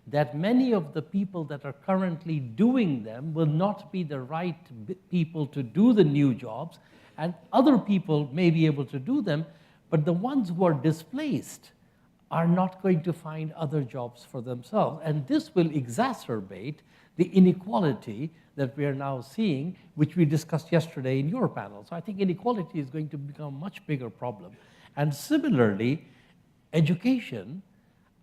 that many of the people that are currently doing them will not be the right people to do the new jobs, and other people may be able to do them, but the ones who are displaced are not going to find other jobs for themselves. And this will exacerbate the inequality that we are now seeing, which we discussed yesterday in your panel. So I think inequality is going to become a much bigger problem. And similarly, education,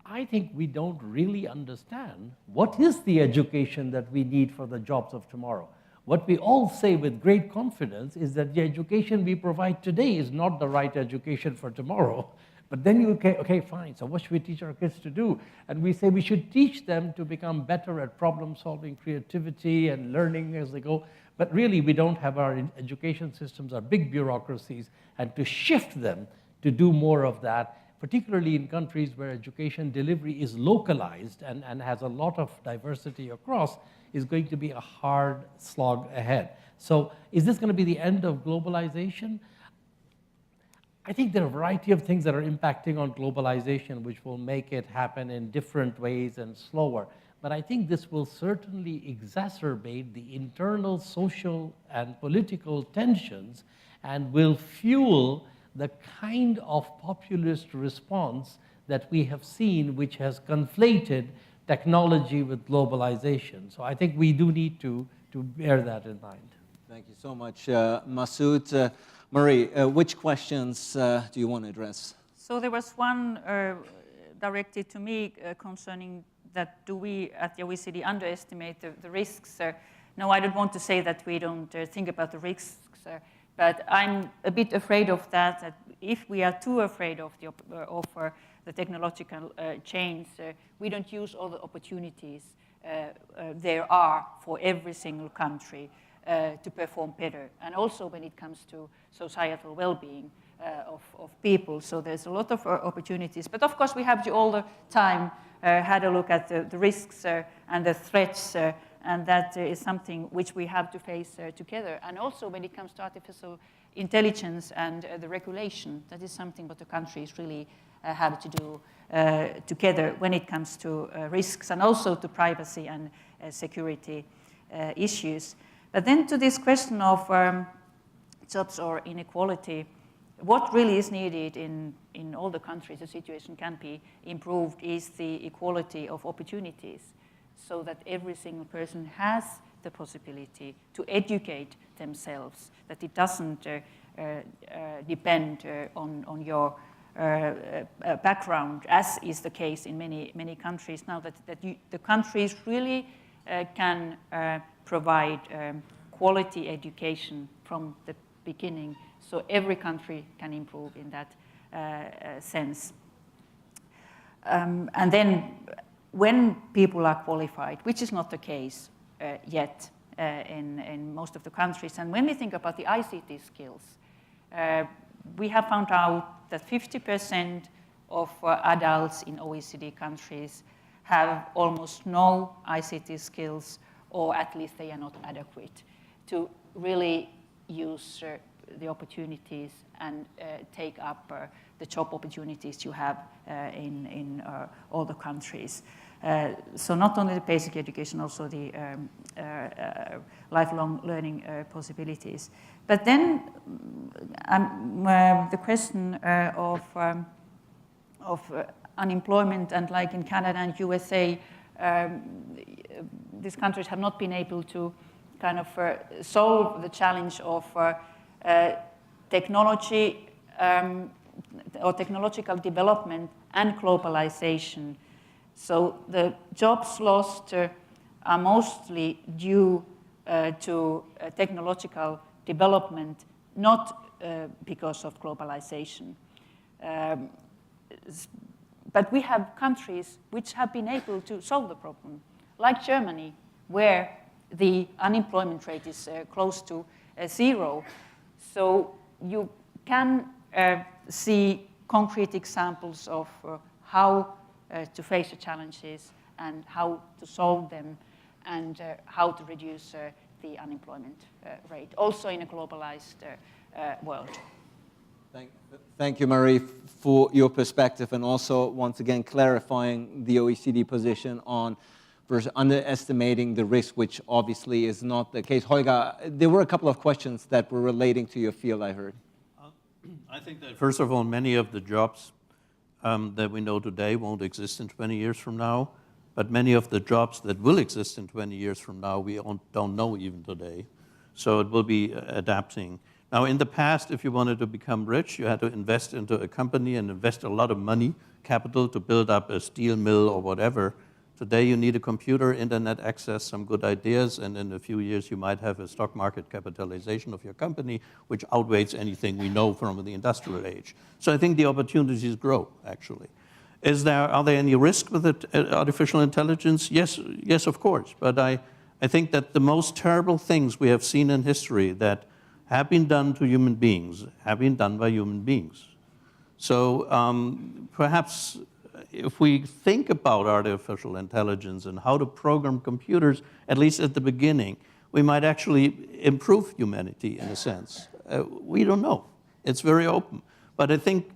I think we don't really understand what is the education that we need for the jobs of tomorrow. What we all say with great confidence is that the education we provide today is not the right education for tomorrow. But then okay, fine, so what should we teach our kids to do? And we say we should teach them to become better at problem solving, creativity, and learning as they go. But really, we don't have our education systems, our big bureaucracies, and to shift them to do more of that, particularly in countries where education delivery is localized and has a lot of diversity across, is going to be a hard slog ahead. So is this going to be the end of globalization? I think there are a variety of things that are impacting on globalization which will make it happen in different ways and slower. But I think this will certainly exacerbate the internal social and political tensions and will fuel the kind of populist response that we have seen, which has conflated technology with globalization. So I think we do need to bear that in mind. Thank you so much, Masood. Marie, which questions do you want to address? So there was one directed to me concerning that do we at the OECD underestimate the risks? No, I don't want to say that we don't think about the risks, but I'm a bit afraid of that if we are too afraid of the technological change, we don't use all the opportunities there are for every single country to perform better, and also when it comes to societal well-being of people. So there's a lot of opportunities. But of course, we have to all the time had a look at the risks and the threats, and that is something which we have to face together. And also when it comes to artificial intelligence and the regulation, that is something what the countries really have to do together when it comes to risks and also to privacy and security issues. But then to this question of jobs or inequality, what really is needed in all the countries, the situation can be improved, is the equality of opportunities, so that every single person has the possibility to educate themselves, that it doesn't depend on your background, as is the case in many countries now, that the countries really can provide quality education from the beginning, so every country can improve in that sense. And then when people are qualified, which is not the case yet in most of the countries, and when we think about the ICT skills, we have found out that 50% of adults in OECD countries have almost no ICT skills, or at least they are not adequate. to really use the opportunities and take up the job opportunities you have in all the countries. So not only the basic education, also the lifelong learning possibilities. But then the question of unemployment, and like in Canada and USA, these countries have not been able to kind of solve the challenge of technology or technological development and globalization. So the jobs lost are mostly due to technological development, not because of globalization. But we have countries which have been able to solve the problem, like Germany, where the unemployment rate is close to 0. So you can see concrete examples of how to face the challenges and how to solve them and how to reduce the unemployment rate, also in a globalized world. Thank you, Marie, for your perspective, and also, once again, clarifying the OECD position on versus underestimating the risk, which obviously is not the case. Holger, there were a couple of questions that were relating to your field, I heard. I think that, first of all, many of the jobs that we know today won't exist in 20 years from now, but many of the jobs that will exist in 20 years from now, we don't know even today. So it will be adapting. Now, in the past, if you wanted to become rich, you had to invest into a company and invest a lot of money, capital, to build up a steel mill or whatever. Today, you need a computer, internet access, some good ideas, and in a few years, you might have a stock market capitalization of your company, which outweighs anything we know from the industrial age. So I think the opportunities grow, actually. Are there any risk with artificial intelligence? Yes, of course. But I think that the most terrible things we have seen in history that have been done to human beings have been done by human beings. So perhaps if we think about artificial intelligence and how to program computers, at least at the beginning, we might actually improve humanity in a sense. We don't know. It's very open. But I think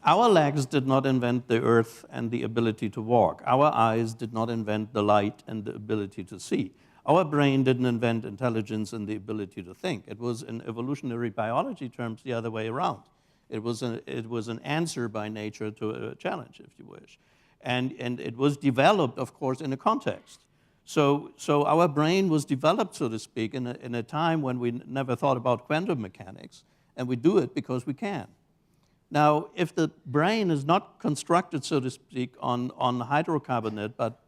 our legs did not invent the earth and the ability to walk. Our eyes did not invent the light and the ability to see. Our brain didn't invent intelligence and the ability to think. It was, in evolutionary biology terms, the other way around. It was an answer by nature to a challenge, if you wish. And it was developed, of course, in a context. So our brain was developed, so to speak, in a time when we never thought about quantum mechanics, and we do it because we can. Now, if the brain is not constructed, so to speak, on hydrocarbonate, but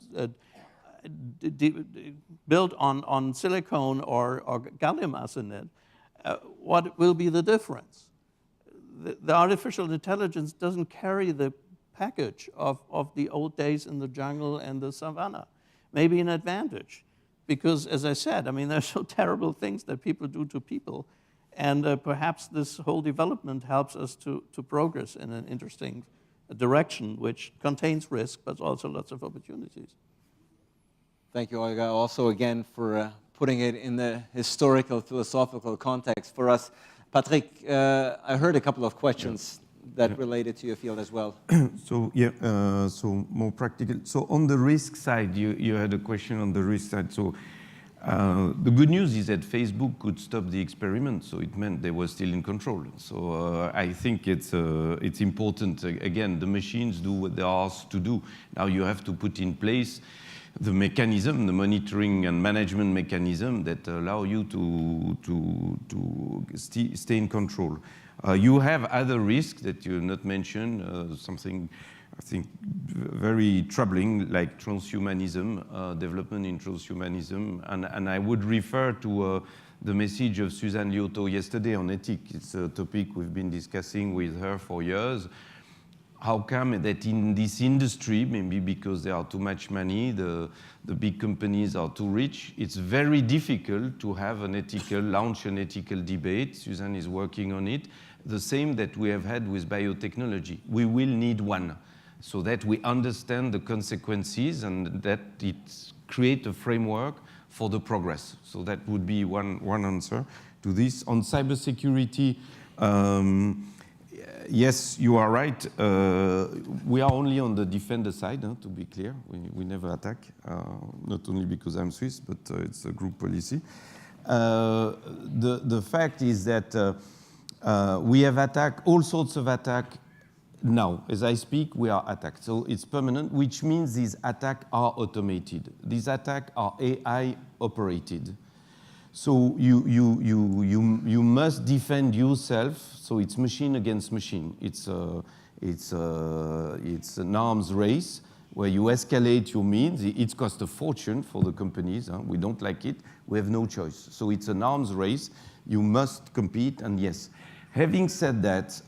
built on silicon or gallium arsenide, what will be the difference? The artificial intelligence doesn't carry the package of the old days in the jungle and the savannah. Maybe an advantage, because, as I said, I mean, there's so terrible things that people do to people, and perhaps this whole development helps us to progress in an interesting direction, which contains risk, but also lots of opportunities. Thank you, Olga, also again for putting it in the historical, philosophical context for us. Patrick, I heard a couple of questions that related to your field as well. So so more practical. So on the risk side, you had a question on the risk side. So the good news is that Facebook could stop the experiment, so it meant they were still in control. So I think it's important. Again, the machines do what they're asked to do. Now you have to put in place the mechanism, the monitoring and management mechanism that allow you to stay in control. You have other risks that you not mentioned, something I think very troubling, like transhumanism, development in transhumanism. And I would refer to the message of Suzanne Liotto yesterday on ethics. It's a topic we've been discussing with her for years. How come that in this industry, maybe because there are too much money, the big companies are too rich, it's very difficult to have launch an ethical debate. Suzanne is working on it. The same that we have had with biotechnology. We will need one, so that we understand the consequences and that it creates a framework for the progress. So that would be one answer to this. On cybersecurity, yes, you are right. We are only on the defender side, to be clear. We never attack, not only because I'm Swiss, but it's a group policy. The fact is that we have attacked, all sorts of attack. Now, as I speak, we are attacked. So it's permanent, which means these attacks are automated. These attacks are AI operated. So you must defend yourself. So it's machine against machine. It's an arms race where you escalate your means. It costs a fortune for the companies. We don't like it. We have no choice. So it's an arms race. You must compete, and yes. Having said that,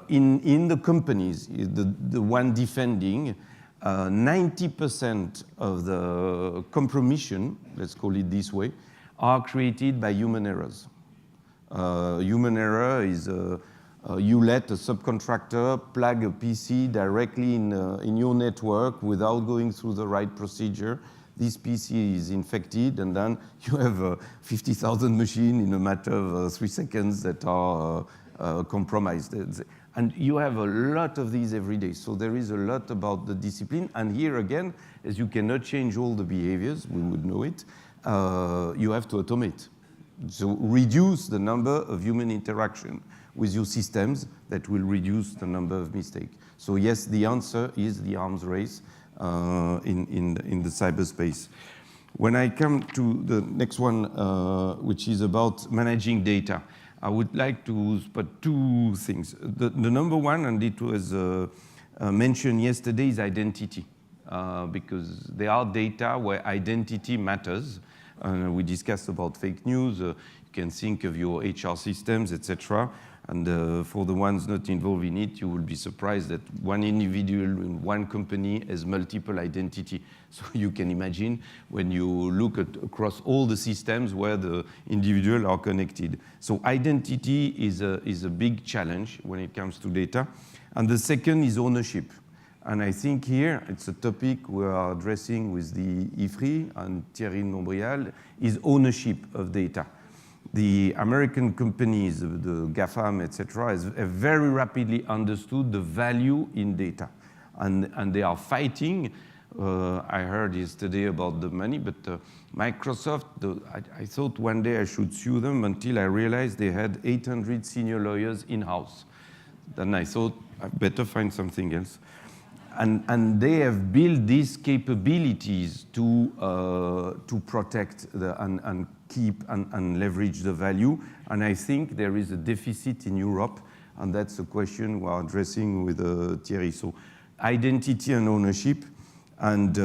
in the companies, the one defending, 90% of the compromission, let's call it this way, are created by human errors. Human error is you let a subcontractor plug a PC directly in your network without going through the right procedure. This PC is infected, and then you have 50,000 machines in a matter of 3 seconds that are compromised. And you have a lot of these every day. So there is a lot about the discipline. And here again, as you cannot change all the behaviors, we would know it, you have to automate. So reduce the number of human interaction with your systems that will reduce the number of mistakes. So yes, the answer is the arms race in the cyberspace. When I come to the next one, which is about managing data, I would like to spot 2 things. The number one, and it was mentioned yesterday, is identity. Because there are data where identity matters. We discussed about fake news. You can think of your HR systems, etc. And for the ones not involved in it, you will be surprised that one individual in one company has multiple identity. So you can imagine when you look across all the systems where the individuals are connected. So identity is a big challenge when it comes to data. And the second is ownership. And I think here it's a topic we are addressing with the IFRI and Thierry Nombrial, is ownership of data. The American companies, the GAFAM, etc., have very rapidly understood the value in data. And they are fighting. I heard yesterday about the money, but Microsoft, I thought one day I should sue them until I realized they had 800 senior lawyers in-house. Then I thought I better find something else. And they have built these capabilities to protect and keep and leverage the value. And I think there is a deficit in Europe, and that's a question we are addressing with Thierry. So identity and ownership. And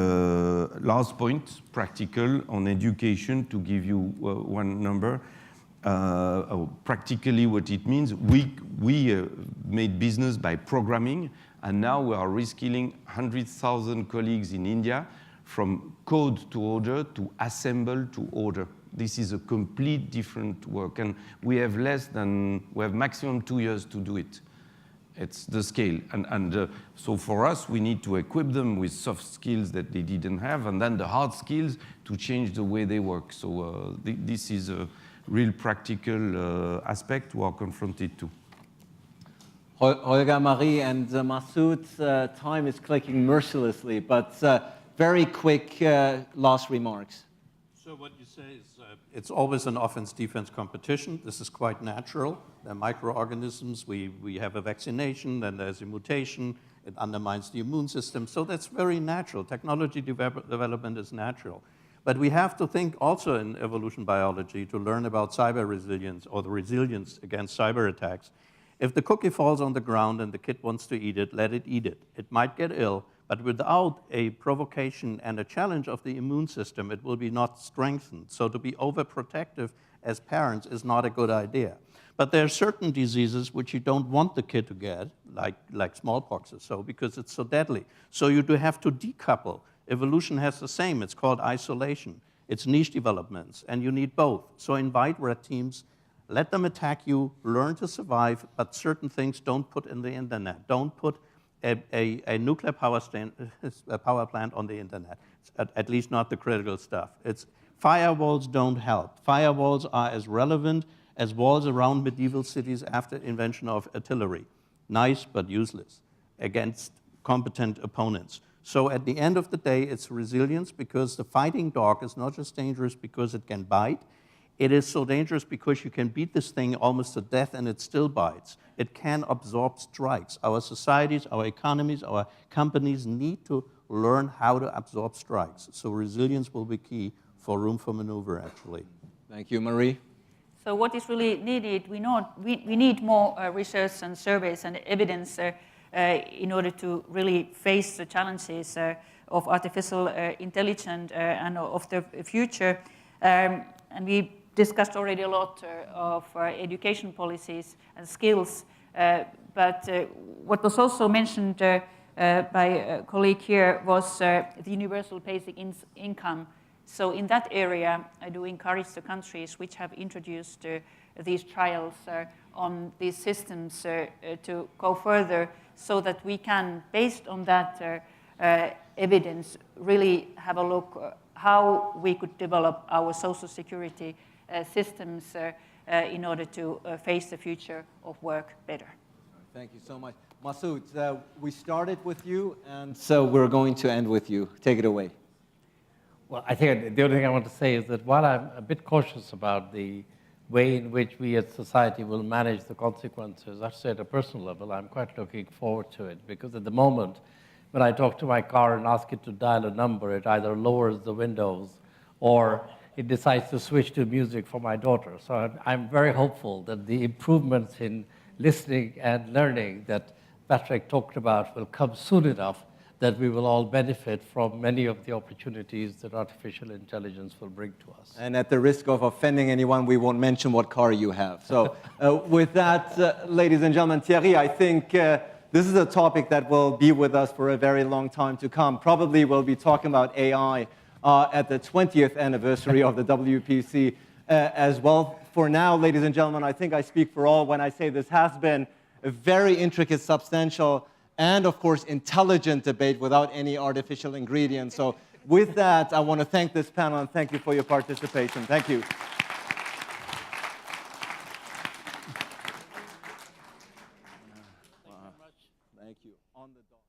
last point, practical on education, to give you one number. Practically what it means, we made business by programming, and now we are reskilling 100,000 colleagues in India from code to order to assemble to order. This is a complete different work, and we have maximum 2 years to do it. It's the scale, and so for us, we need to equip them with soft skills that they didn't have, and then the hard skills to change the way they work. So this is a real practical aspect we are confronted to. Holger, Marie, and Masood, time is clicking mercilessly, but very quick last remarks. So what you say is it's always an offense-defense competition. This is quite natural. They're microorganisms. We have a vaccination, then there's a mutation. It undermines the immune system. So that's very natural. Technology development is natural. But we have to think also in evolution biology to learn about cyber resilience or the resilience against cyber attacks. If the cookie falls on the ground and the kid wants to eat it, let it eat it. It might get ill, but without a provocation and a challenge of the immune system, it will be not strengthened. So to be overprotective as parents is not a good idea. But there are certain diseases which you don't want the kid to get, like smallpox or so, because it's so deadly. So you do have to decouple. Evolution has the same. It's called isolation. It's niche developments, and you need both. So invite red teams. Let them attack you, learn to survive, but certain things don't put in the internet. Don't put a nuclear power plant on the internet, at least not the critical stuff. It's Firewalls don't help. Firewalls are as relevant as walls around medieval cities after invention of artillery. Nice, but useless against competent opponents. So at the end of the day, it's resilience, because the fighting dog is not just dangerous because it can bite. It is so dangerous because you can beat this thing almost to death and it still bites. It can absorb strikes. Our societies, our economies, our companies need to learn how to absorb strikes. So resilience will be key for room for maneuver, actually. Thank you, Marie. So what is really needed, we need more research and surveys and evidence in order to really face the challenges of artificial intelligence and of the future. And we discussed already a lot of education policies and skills, but what was also mentioned by a colleague here was the universal basic income. So in that area, I do encourage the countries which have introduced these trials on these systems to go further, so that we can, based on that evidence, really have a look how we could develop our social security systems in order to face the future of work better. Thank you so much. Masood, we started with you, and so we're going to end with you. Take it away. Well, I think the only thing I want to say is that while I'm a bit cautious about the way in which we as society will manage the consequences, actually at a personal level, I'm quite looking forward to it, because at the moment, when I talk to my car and ask it to dial a number, it either lowers the windows or it decides to switch to music for my daughter. So I'm very hopeful that the improvements in listening and learning that Patrick talked about will come soon enough that we will all benefit from many of the opportunities that artificial intelligence will bring to us. And at the risk of offending anyone, we won't mention what car you have. So with that, ladies and gentlemen, Thierry, I think this is a topic that will be with us for a very long time to come. Probably we'll be talking about AI at the 20th anniversary of the WPC as well. For now, ladies and gentlemen, I think I speak for all when I say this has been a very intricate, substantial, and of course, intelligent debate without any artificial ingredients. So with that, I want to thank this panel and thank you for your participation. Thank you. Thank you. On the dot.